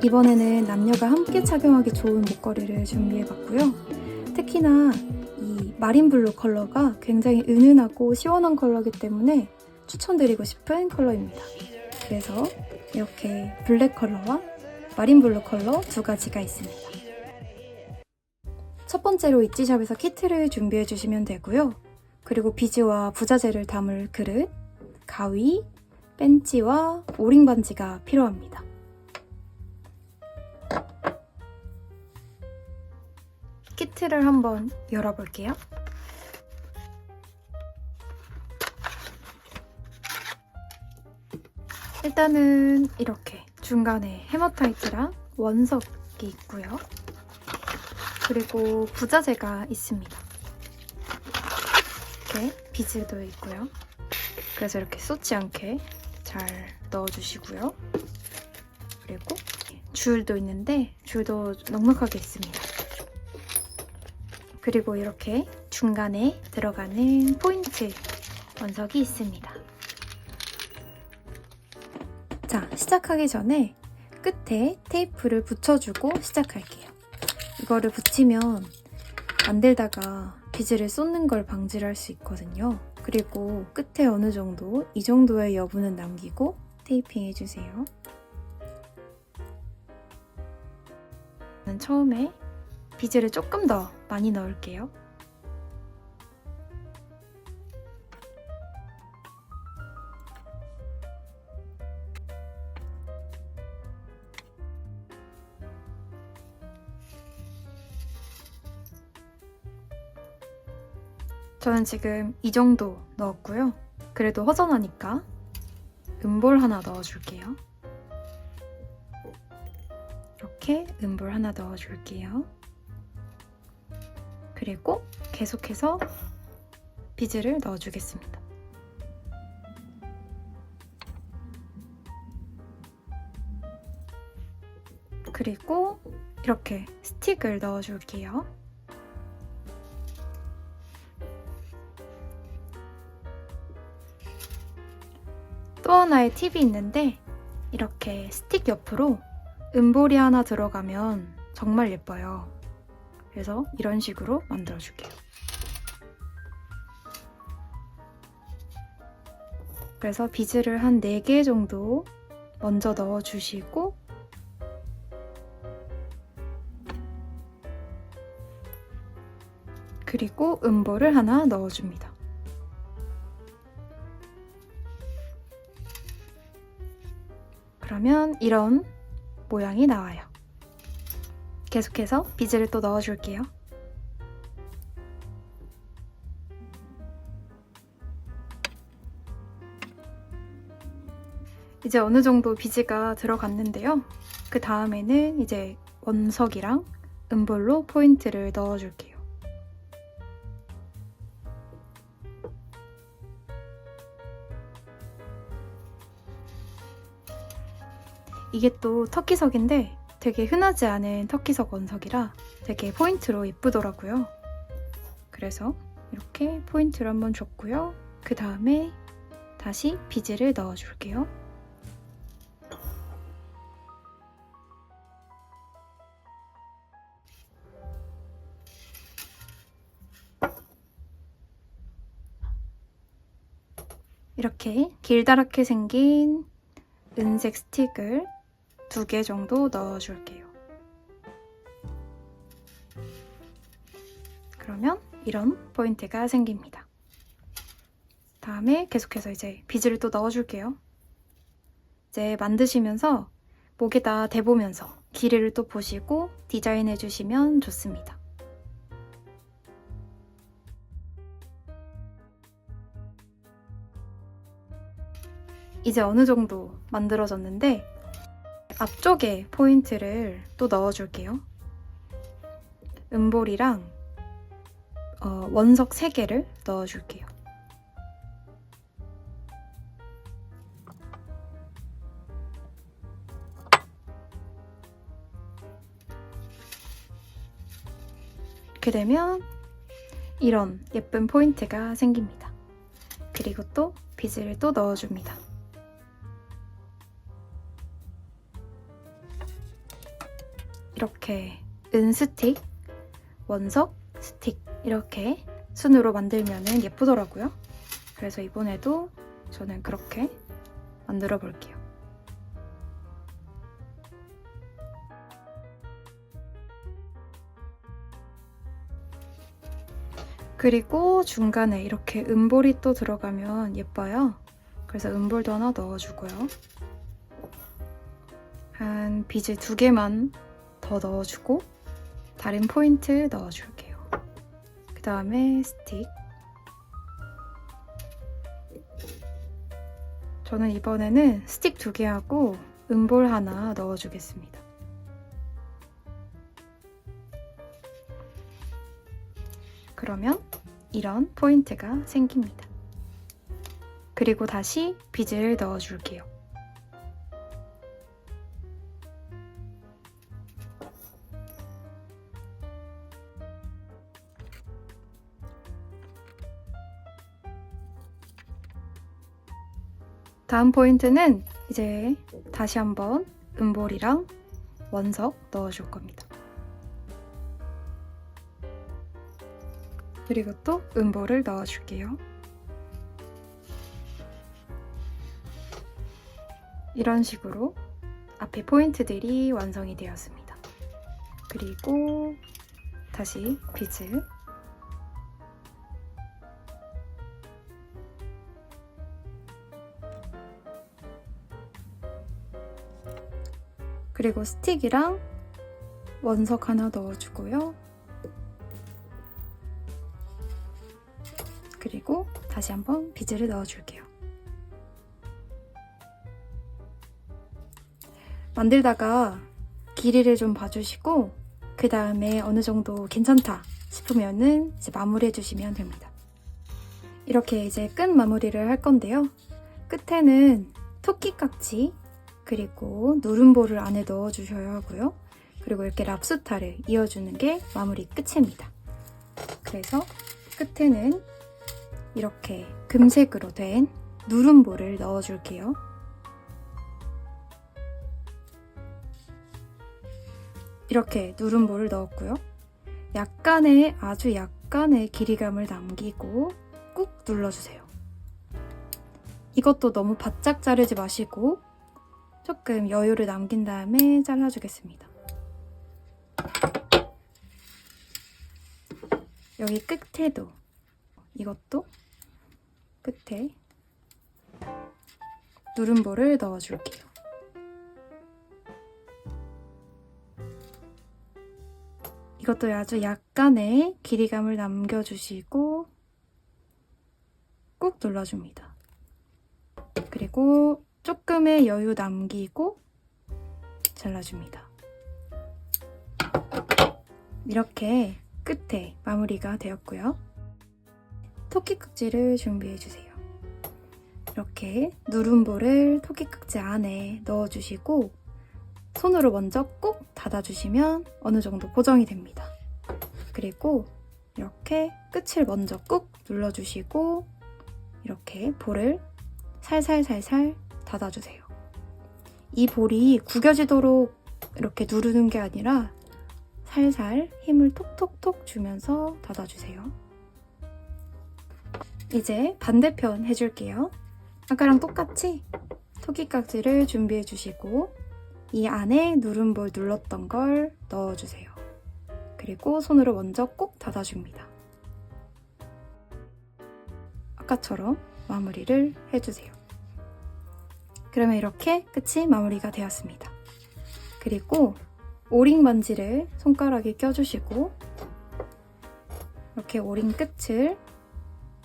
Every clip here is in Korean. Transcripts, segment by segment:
이번에는 남녀가 함께 착용하기 좋은 목걸이를 준비해봤고요. 특히나 이 마린블루 컬러가 굉장히 은은하고 시원한 컬러이기 때문에 추천드리고 싶은 컬러입니다. 그래서 이렇게 블랙 컬러와 마린블루 컬러 두 가지가 있습니다. 첫 번째로 이지샵에서 키트를 준비해 주시면 되고요. 그리고 비즈와 부자재를 담을 그릇, 가위, 벤치와 오링 반지가 필요합니다. 키트를 한번 열어볼게요. 일단은 이렇게 중간에 헤머타이트랑 원석이 있고요. 그리고 부자재가 있습니다. 이렇게 비즈도 있고요. 그래서 이렇게 쏟지 않게 잘 넣어주시고요. 그리고 줄도 있는데 줄도 넉넉하게 있습니다. 그리고 이렇게 중간에 들어가는 포인트 원석이 있습니다. 자, 시작하기 전에 끝에 테이프를 붙여주고 시작할게요. 이거를 붙이면 만들다가 비즈를 쏟는 걸 방지를 할 수 있거든요. 그리고 끝에 어느 정도, 이 정도의 여분은 남기고 테이핑 해주세요. 저는 처음에 비즈를 조금 더 많이 넣을게요. 저는 지금 이 정도 넣었고요. 그래도 허전하니까 음볼 하나 넣어줄게요. 이렇게 음볼 하나 넣어줄게요. 그리고 계속해서 비즈를 넣어주겠습니다. 그리고 이렇게 스틱을 넣어줄게요. 또 하나의 팁이 있는데 이렇게 스틱 옆으로 음볼이 하나 들어가면 정말 예뻐요. 그래서 이런 식으로 만들어줄게요. 그래서 비즈를 한 4개 정도 먼저 넣어주시고 그리고 음볼을 하나 넣어줍니다. 그러면 이런 모양이 나와요. 계속해서 비즈를 또 넣어줄게요. 이제 어느 정도 비즈가 들어갔는데요. 그 다음에는 이제 원석이랑 음볼로 포인트를 넣어줄게요. 이게 또 터키석인데 되게 흔하지 않은 터키석 원석이라 되게 포인트로 예쁘더라고요. 그래서 이렇게 포인트를 한번 줬고요. 그 다음에 다시 비즈를 넣어줄게요. 이렇게 길다랗게 생긴 은색 스틱을 2개 정도 넣어줄게요. 그러면 이런 포인트가 생깁니다. 다음에 계속해서 이제 비즈를 또 넣어줄게요. 이제 만드시면서 목에다 대보면서 길이를 또 보시고 디자인해 주시면 좋습니다. 이제 어느 정도 만들어졌는데 앞쪽에 포인트를 또 넣어줄게요. 음볼이랑 원석 3개를 넣어줄게요. 이렇게 되면 이런 예쁜 포인트가 생깁니다. 그리고 또 비즈를 또 넣어줍니다. 이렇게 은스틱, 원석, 스틱 이렇게 순으로 만들면 예쁘더라고요. 그래서 이번에도 저는 그렇게 만들어 볼게요. 그리고 중간에 이렇게 음볼이 또 들어가면 예뻐요. 그래서 음볼도 하나 넣어주고요. 한 비즈 2개만 더 넣어주고 다른 포인트 넣어줄게요. 그 다음에 스틱. 저는 이번에는 스틱 2개 하고 음볼 하나 넣어주겠습니다. 그러면 이런 포인트가 생깁니다. 그리고 다시 비즈를 넣어줄게요. 다음 포인트는 이제 다시 한번 음볼이랑 원석 넣어줄 겁니다. 그리고 또 음볼을 넣어줄게요. 이런 식으로 앞에 포인트들이 완성이 되었습니다. 그리고 다시 비즈. 그리고 스틱이랑 원석 하나 넣어주고요. 그리고 다시 한번 비즈를 넣어줄게요. 만들다가 길이를 좀 봐주시고 그 다음에 어느 정도 괜찮다 싶으면은 이제 마무리해 주시면 됩니다. 이렇게 이제 끝 마무리를 할 건데요. 끝에는 토끼 깍지 그리고 누름볼을 안에 넣어주셔야 하고요. 그리고 이렇게 랍스타를 이어주는 게 마무리 끝입니다. 그래서 끝에는 이렇게 금색으로 된 누름볼을 넣어줄게요. 이렇게 누름볼을 넣었고요. 약간의 아주 약간의 길이감을 남기고 꾹 눌러주세요. 이것도 너무 바짝 자르지 마시고 조금 여유를 남긴 다음에 잘라주겠습니다. 여기 끝에도 이것도 끝에 누름볼을 넣어줄게요. 이것도 아주 약간의 길이감을 남겨주시고 꾹 눌러줍니다. 그리고 조금의 여유 남기고 잘라줍니다. 이렇게 끝에 마무리가 되었고요. 토끼 깍지를 준비해주세요. 이렇게 누름볼을 토끼 깍지 안에 넣어주시고 손으로 먼저 꾹 닫아주시면 어느 정도 고정이 됩니다. 그리고 이렇게 끝을 먼저 꾹 눌러주시고 이렇게 볼을 살살살살 닫아주세요. 이 볼이 구겨지도록 이렇게 누르는 게 아니라 살살 힘을 톡톡톡 주면서 닫아주세요. 이제 반대편 해줄게요. 아까랑 똑같이 토끼 깍지를 준비해주시고 이 안에 누름볼 눌렀던 걸 넣어주세요. 그리고 손으로 먼저 꼭 닫아줍니다. 아까처럼 마무리를 해주세요. 그러면 이렇게 끝이 마무리가 되었습니다. 그리고 오링 반지를 손가락에 껴주시고 이렇게 오링 끝을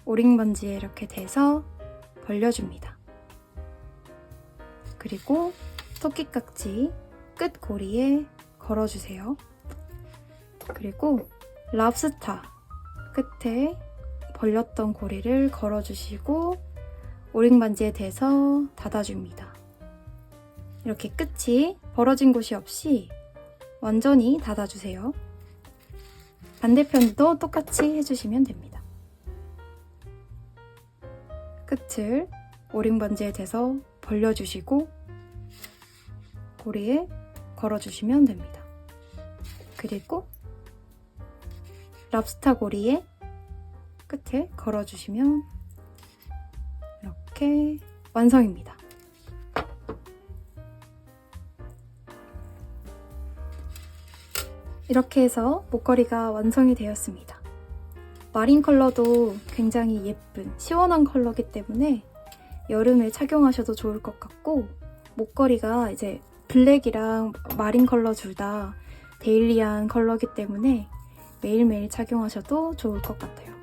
오링 반지에 이렇게 대서 벌려줍니다. 그리고 토끼 깍지 끝 고리에 걸어주세요. 그리고 랍스타 끝에 벌렸던 고리를 걸어주시고 오링 반지에 대서 닫아줍니다. 이렇게 끝이 벌어진 곳이 없이 완전히 닫아주세요. 반대편도 똑같이 해주시면 됩니다. 끝을 오링 반지에 대서 벌려주시고 고리에 걸어주시면 됩니다. 그리고 랍스타 고리에 끝에 걸어주시면 이렇게 완성입니다. 이렇게 해서 목걸이가 완성이 되었습니다. 마린 컬러도 굉장히 예쁜 시원한 컬러이기 때문에 여름에 착용하셔도 좋을 것 같고, 목걸이가 이제 블랙이랑 마린 컬러 둘 다 데일리한 컬러이기 때문에 매일매일 착용하셔도 좋을 것 같아요.